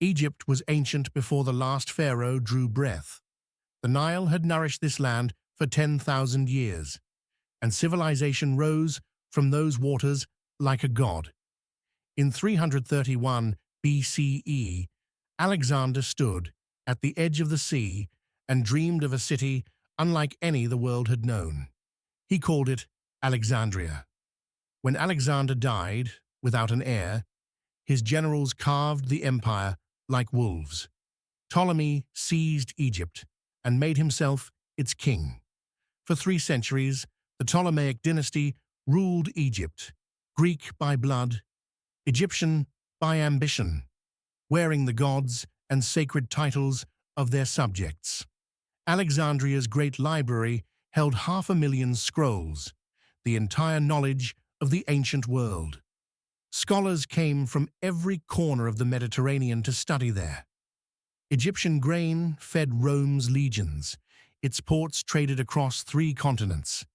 Egypt was ancient before the last pharaoh drew breath. The Nile had nourished this land for 10,000 years, and civilization rose from those waters like a god. In 331 BCE, Alexander stood at the edge of the sea and dreamed of a city unlike any the world had known. He called it Alexandria. When Alexander died, without an heir, his generals carved the empire like wolves. Ptolemy seized Egypt and made himself its king. For 3 centuries, the Ptolemaic dynasty ruled Egypt, Greek by blood, Egyptian by ambition, wearing the gods and sacred titles of their subjects. Alexandria's great library held 500,000 scrolls, the entire knowledge of the ancient world. Scholars came from every corner of the Mediterranean to study there. Egyptian grain fed Rome's legions. Its ports traded across 3 continents.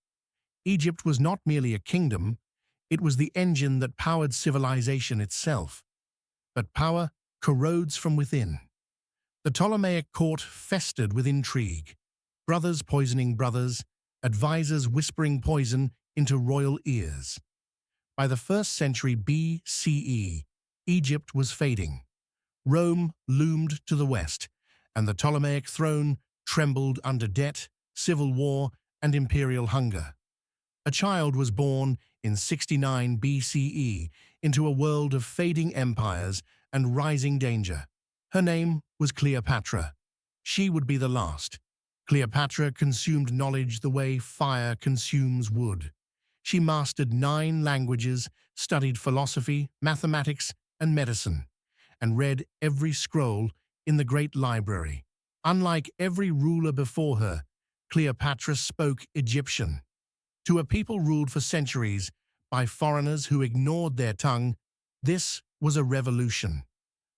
Egypt was not merely a kingdom, it was the engine that powered civilization itself. But power corrodes from within. The Ptolemaic court festered with intrigue, brothers poisoning brothers, advisors whispering poison into royal ears. By the 1st century BCE, Egypt was fading. Rome loomed to the west, and the Ptolemaic throne trembled under debt, civil war, and imperial hunger. A child was born in 69 BCE into a world of fading empires and rising danger. Her name was Cleopatra. She would be the last. Cleopatra consumed knowledge the way fire consumes wood. She mastered 9 languages, studied philosophy, mathematics, and medicine, and read every scroll in the great library. Unlike every ruler before her, Cleopatra spoke Egyptian. To a people ruled for centuries by foreigners who ignored their tongue, this was a revolution.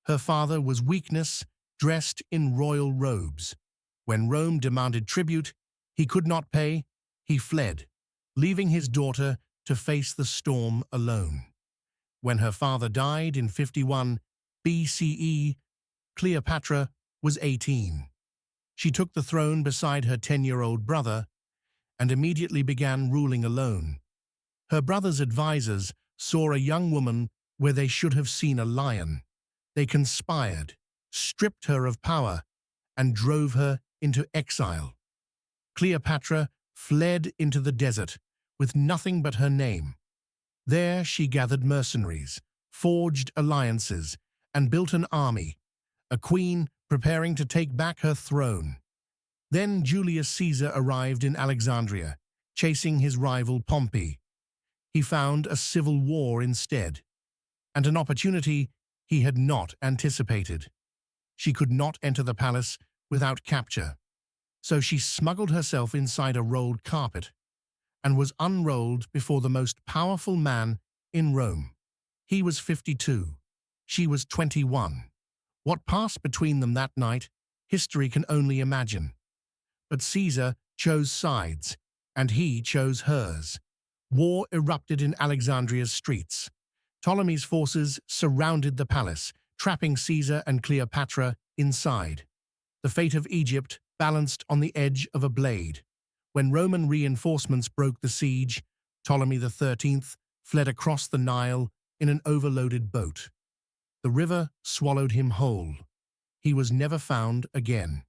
Her father was weakness, dressed in royal robes. When Rome demanded tribute, he could not pay, he fled, leaving his daughter to face the storm alone. When her father died in 51 BCE, Cleopatra was 18. She took the throne beside her 10-year-old brother and immediately began ruling alone. Her brother's advisors saw a young woman where they should have seen a lion. They conspired, stripped her of power, and drove her into exile. Cleopatra fled into the desert with nothing but her name. There she gathered mercenaries, forged alliances, and built an army, a queen preparing to take back her throne. Then Julius Caesar arrived in Alexandria, chasing his rival Pompey. He found a civil war instead, and an opportunity he had not anticipated. She could not enter the palace without capture, so she smuggled herself inside a rolled carpet and was unrolled before the most powerful man in Rome. He was 52. She was 21. What passed between them that night, history can only imagine. But Caesar chose sides, and he chose hers. War erupted in Alexandria's streets. Ptolemy's forces surrounded the palace, trapping Caesar and Cleopatra inside. The fate of Egypt balanced on the edge of a blade. When Roman reinforcements broke the siege, Ptolemy XIII fled across the Nile in an overloaded boat. The river swallowed him whole. He was never found again.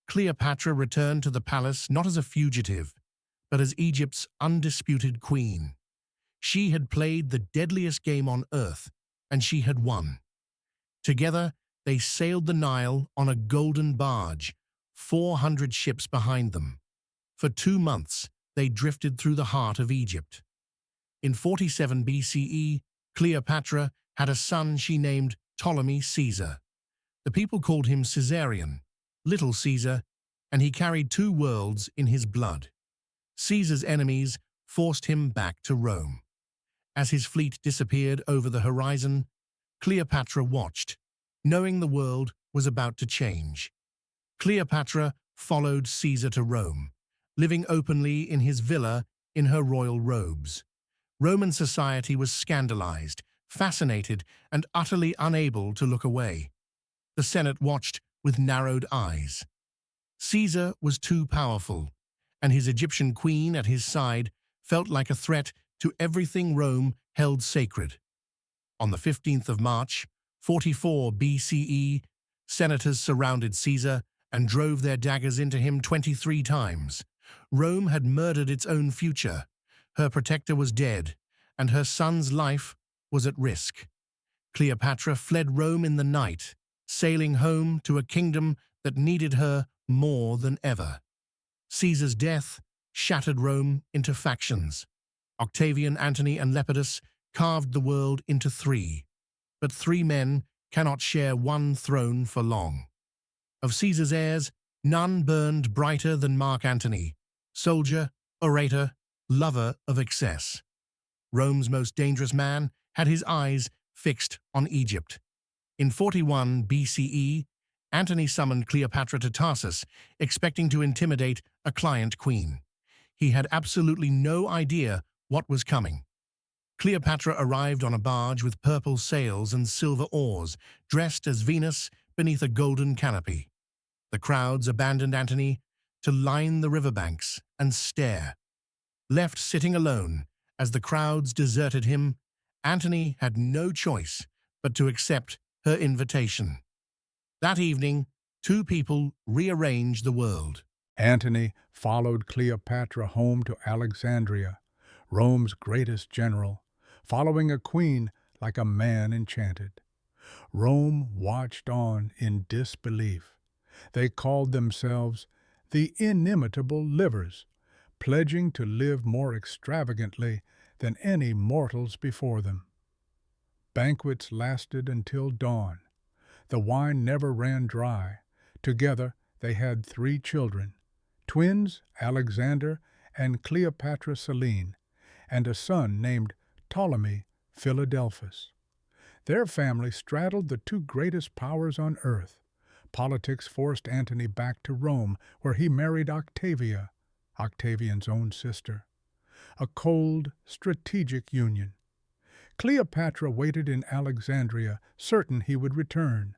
Cleopatra returned to the palace not as a fugitive, but as Egypt's undisputed queen. She had played the deadliest game on earth, and she had won. Together, they sailed the Nile on a golden barge, 400 ships behind them. For 2 months, they drifted through the heart of Egypt. In 47 BCE, Cleopatra had a son she named Ptolemy Caesar. The people called him Caesarion, Little Caesar, and he carried 2 worlds in his blood. Caesar's enemies forced him back to Rome. As his fleet disappeared over the horizon, Cleopatra watched, knowing the world was about to change. Cleopatra followed Caesar to Rome, living openly in his villa in her royal robes. Roman society was scandalized, fascinated, and utterly unable to look away. The Senate watched with narrowed eyes. Caesar was too powerful, and his Egyptian queen at his side felt like a threat to everything Rome held sacred. On the 15th of March, 44 BCE, senators surrounded Caesar and drove their daggers into him 23 times. Rome had murdered its own future. Her protector was dead, and her son's life was at risk. Cleopatra fled Rome in the night, sailing home to a kingdom that needed her more than ever. Caesar's death shattered Rome into factions. Octavian, Antony, and Lepidus carved the world into three. But three men cannot share one throne for long. Of Caesar's heirs, none burned brighter than Mark Antony, soldier, orator, lover of excess. Rome's most dangerous man had his eyes fixed on Egypt. In 41 BCE, Antony summoned Cleopatra to Tarsus, expecting to intimidate a client queen. He had absolutely no idea what was coming. Cleopatra arrived on a barge with purple sails and silver oars, dressed as Venus beneath a golden canopy. The crowds abandoned Antony to line the riverbanks and stare. Left sitting alone, as the crowds deserted him, Antony had no choice but to accept her invitation. That evening, two people rearranged the world. Antony followed Cleopatra home to Alexandria, Rome's greatest general, following a queen like a man enchanted. Rome watched on in disbelief. They called themselves the Inimitable Livers, pledging to live more extravagantly than any mortals before them. Banquets lasted until dawn. The wine never ran dry. Together they had 3 children, twins Alexander and Cleopatra Selene, and a son named Ptolemy Philadelphus. Their family straddled the 2 greatest powers on earth. Politics forced Antony back to Rome, where he married Octavia, Octavian's own sister. A cold, strategic union. Cleopatra waited in Alexandria, certain he would return.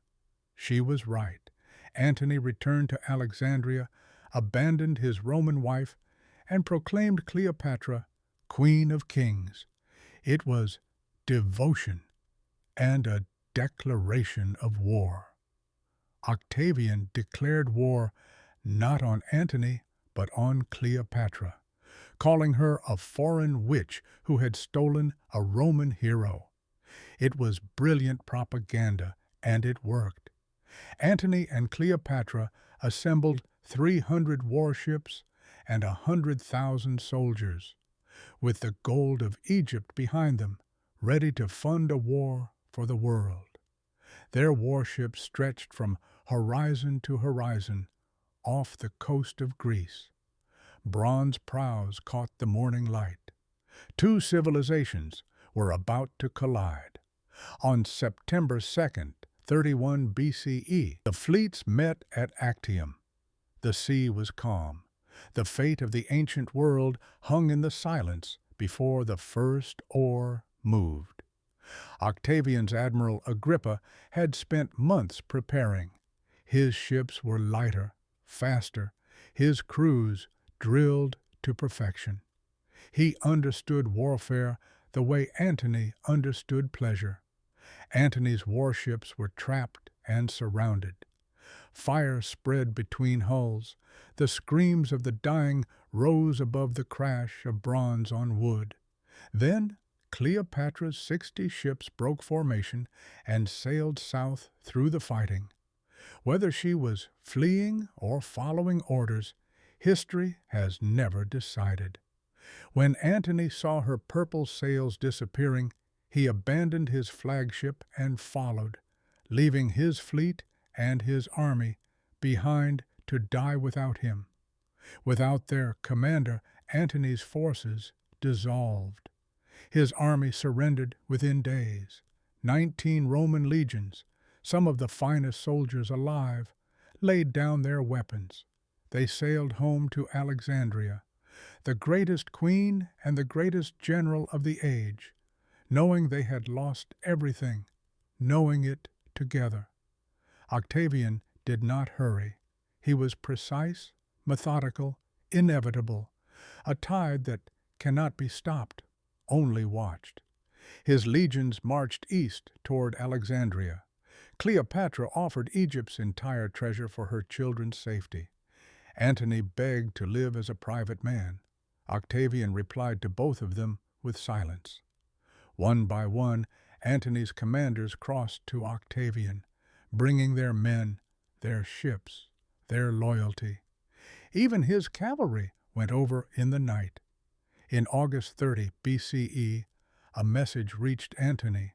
She was right. Antony returned to Alexandria, abandoned his Roman wife, and proclaimed Cleopatra Queen of Kings. It was devotion and a declaration of war. Octavian declared war not on Antony, but on Cleopatra, calling her a foreign witch who had stolen a Roman hero. It was brilliant propaganda, and it worked. Antony and Cleopatra assembled 300 warships and 100,000 soldiers, with the gold of Egypt behind them, ready to fund a war for the world. Their warships stretched from horizon to horizon off the coast of Greece. Bronze prows caught the morning light. 2 civilizations were about to collide. On September 2nd, 31 BCE, the fleets met at Actium. The sea was calm. The fate of the ancient world hung in the silence before the first oar moved. Octavian's Admiral Agrippa had spent months preparing. His ships were lighter, faster, his crews drilled to perfection. He understood warfare the way Antony understood pleasure. Antony's warships were trapped and surrounded. Fire spread between hulls. The screams of the dying rose above the crash of bronze on wood. Then Cleopatra's 60 ships broke formation and sailed south through the fighting. Whether she was fleeing or following orders, history has never decided. When Antony saw her purple sails disappearing, he abandoned his flagship and followed, leaving his fleet and his army behind to die without him. Without their commander, Antony's forces dissolved. His army surrendered within days. 19 Roman legions, some of the finest soldiers alive, laid down their weapons. They sailed home to Alexandria, the greatest queen and the greatest general of the age, knowing they had lost everything, knowing it together. Octavian did not hurry. He was precise, methodical, inevitable, a tide that cannot be stopped, only watched. His legions marched east toward Alexandria. Cleopatra offered Egypt's entire treasure for her children's safety. Antony begged to live as a private man. Octavian replied to both of them with silence. One by one, Antony's commanders crossed to Octavian, bringing their men, their ships, their loyalty. Even his cavalry went over in the night. In August 30 BCE, a message reached Antony.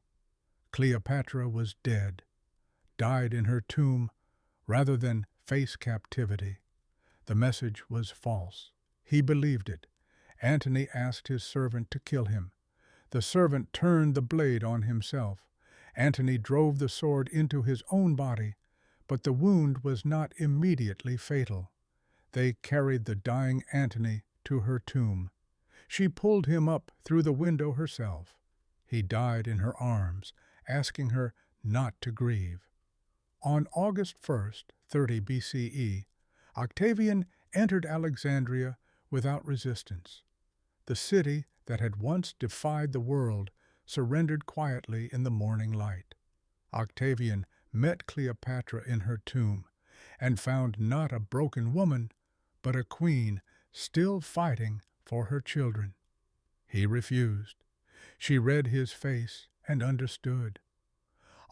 Cleopatra was dead, died in her tomb rather than face captivity. The message was false. He believed it. Antony asked his servant to kill him. The servant turned the blade on himself. Antony drove the sword into his own body, but the wound was not immediately fatal. They carried the dying Antony to her tomb. She pulled him up through the window herself. He died in her arms, asking her not to grieve. On August 1st, 30 BCE, Octavian entered Alexandria without resistance. The city that had once defied the world surrendered quietly in the morning light. Octavian met Cleopatra in her tomb and found not a broken woman, but a queen still fighting for her children. He refused. She read his face and understood.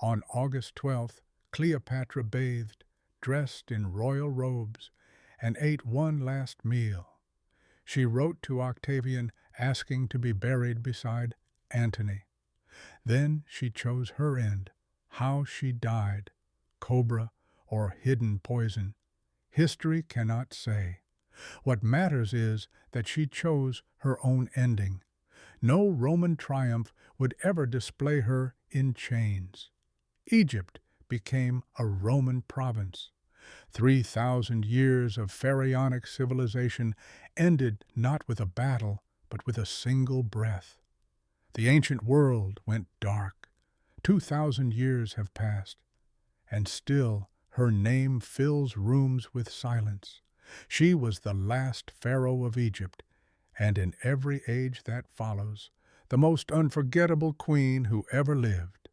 On August 12th, Cleopatra bathed, dressed in royal robes, and ate one last meal. She wrote to Octavian asking to be buried beside Antony. Then she chose her end, how she died, cobra or hidden poison. History cannot say. What matters is that she chose her own ending. No Roman triumph would ever display her in chains. Egypt became a Roman province. 3,000 years of pharaonic civilization ended not with a battle, but with a single breath. The ancient world went dark. 2,000 years have passed, and still her name fills rooms with silence. She was the last pharaoh of Egypt, and in every age that follows, the most unforgettable queen who ever lived.